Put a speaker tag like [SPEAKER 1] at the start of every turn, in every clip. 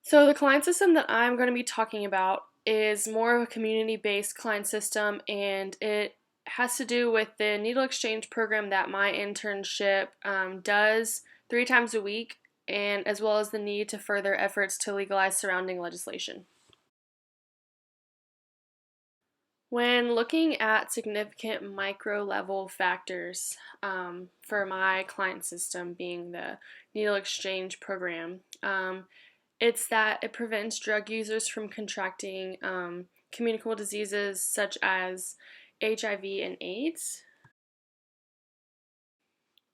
[SPEAKER 1] So the client system that I'm going to be talking about is more of a community-based client system, and it has to do with the needle exchange program that my internship does 3 times a week, and as well as the need to further efforts to legalize surrounding legislation. When looking at significant micro level factors for my client system being the needle exchange program, it's that it prevents drug users from contracting communicable diseases such as HIV and AIDS.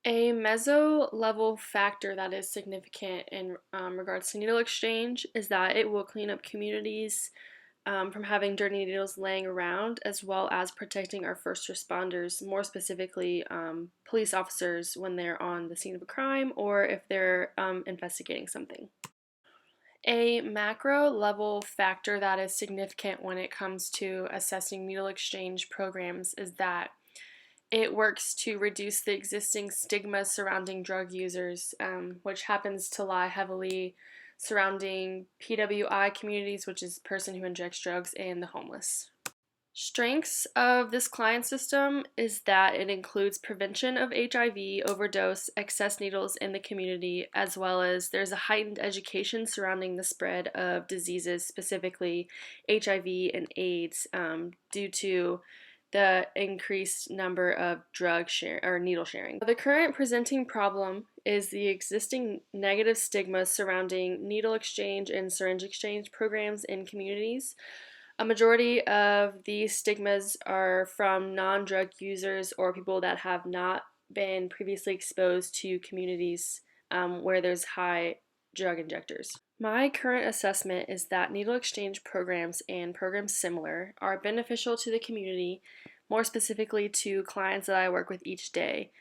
[SPEAKER 1] A meso level factor that is significant in regards to needle exchange is that it will clean up communities from having dirty needles laying around, as well as protecting our first responders, more specifically police officers when they're on the scene of a crime or if they're investigating something. A macro level factor that is significant when it comes to assessing needle exchange programs is that it works to reduce the existing stigma surrounding drug users, which happens to lie heavily surrounding PWI communities, which is person who injects drugs, and the homeless. Strengths of this client system is that it includes prevention of HIV, overdose, excess needles in the community, as well as there's a heightened education surrounding the spread of diseases, specifically HIV and AIDS, due to the increased number of drug share or needle sharing. The current presenting problem is the existing negative stigma surrounding needle exchange and syringe exchange programs in communities. A majority of these stigmas are from non-drug users or people that have not been previously exposed to communities where there's high drug injectors. My current assessment is that needle exchange programs and programs similar are beneficial to the community, more specifically to clients that I work with each day.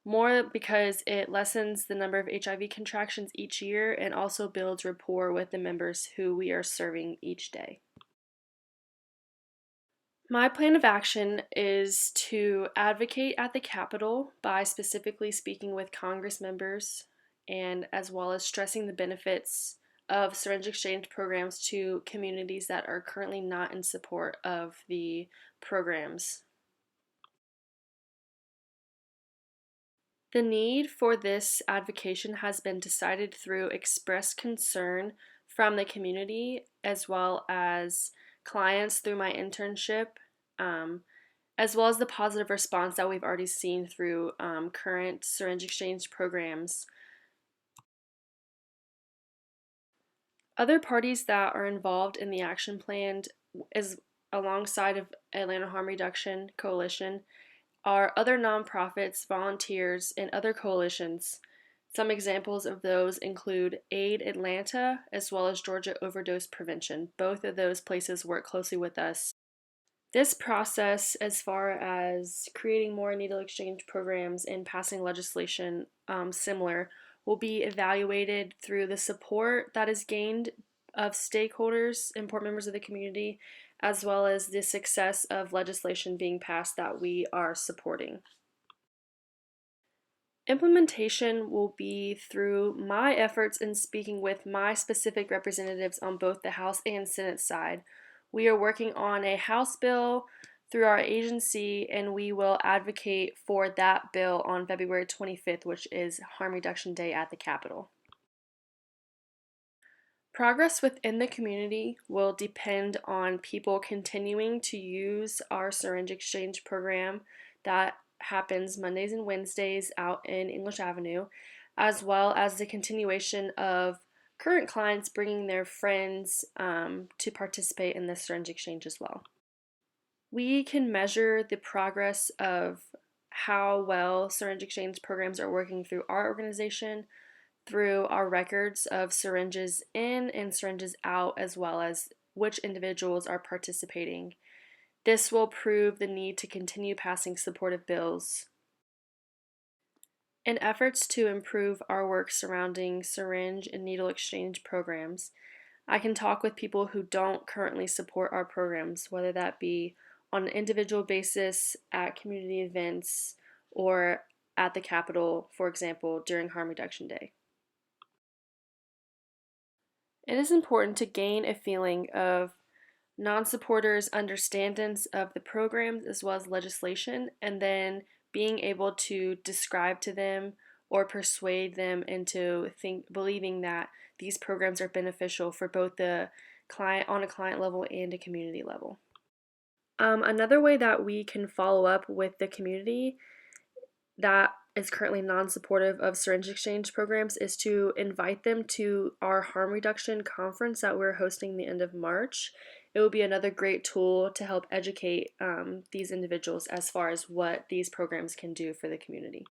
[SPEAKER 1] More because it lessens the number of HIV contractions each year and also builds rapport with the members who we are serving each day. My plan of action is to advocate at the Capitol by specifically speaking with Congress members and as well as stressing the benefits of syringe exchange programs to communities that are currently not in support of the programs. The need for this advocacy has been decided through expressed concern from the community as well as clients through my internship, as well as the positive response that we've already seen through current syringe exchange programs. Other parties that are involved in the action plan is alongside of Atlanta Harm Reduction Coalition are other nonprofits, volunteers, and other coalitions. Some examples of those include Aid Atlanta as well as Georgia Overdose Prevention. Both of those places work closely with us. This process, as far as creating more needle exchange programs and passing legislation similar, will be evaluated through the support that is gained of stakeholders, important members of the community, as well as the success of legislation being passed that we are supporting. Implementation will be through my efforts in speaking with my specific representatives on both the House and Senate side. We are working on a House bill through our agency, and we will advocate for that bill on February 25th, which is Harm Reduction Day at the Capitol. Progress within the community will depend on people continuing to use our syringe exchange program that happens Mondays and Wednesdays out in English Avenue, as well as the continuation of current clients bringing their friends to participate in this syringe exchange as well. We can measure the progress of how well syringe exchange programs are working through our organization through our records of syringes in and syringes out, as well as which individuals are participating. This will prove the need to continue passing supportive bills. In efforts to improve our work surrounding syringe and needle exchange programs, I can talk with people who don't currently support our programs, whether that be on an individual basis, at community events, or at the Capitol, for example, during Harm Reduction Day. It is important to gain a feeling of non-supporters' understandings of the programs as well as legislation, and then being able to describe to them or persuade them into believing that these programs are beneficial for both the client on a client level and a community level. Another way that we can follow up with the community that is currently non-supportive of syringe exchange programs is to invite them to our harm reduction conference that we're hosting the end of March. It will be another great tool to help educate these individuals as far as what these programs can do for the community.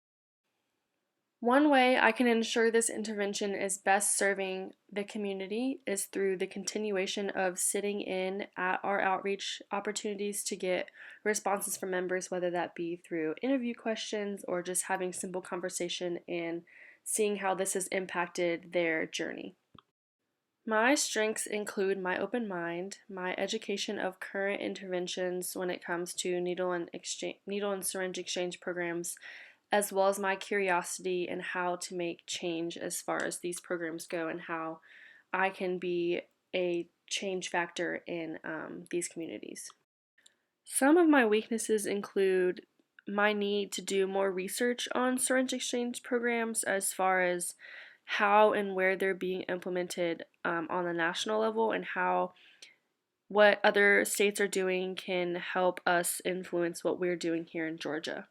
[SPEAKER 1] One way I can ensure this intervention is best serving the community is through the continuation of sitting in at our outreach opportunities to get responses from members, whether that be through interview questions or just having simple conversation and seeing how this has impacted their journey. My strengths include my open mind, my education of current interventions when it comes to needle and syringe exchange programs, as well as my curiosity and how to make change as far as these programs go and how I can be a change factor in these communities. Some of my weaknesses include my need to do more research on syringe exchange programs as far as how and where they're being implemented on the national level and how what other states are doing can help us influence what we're doing here in Georgia.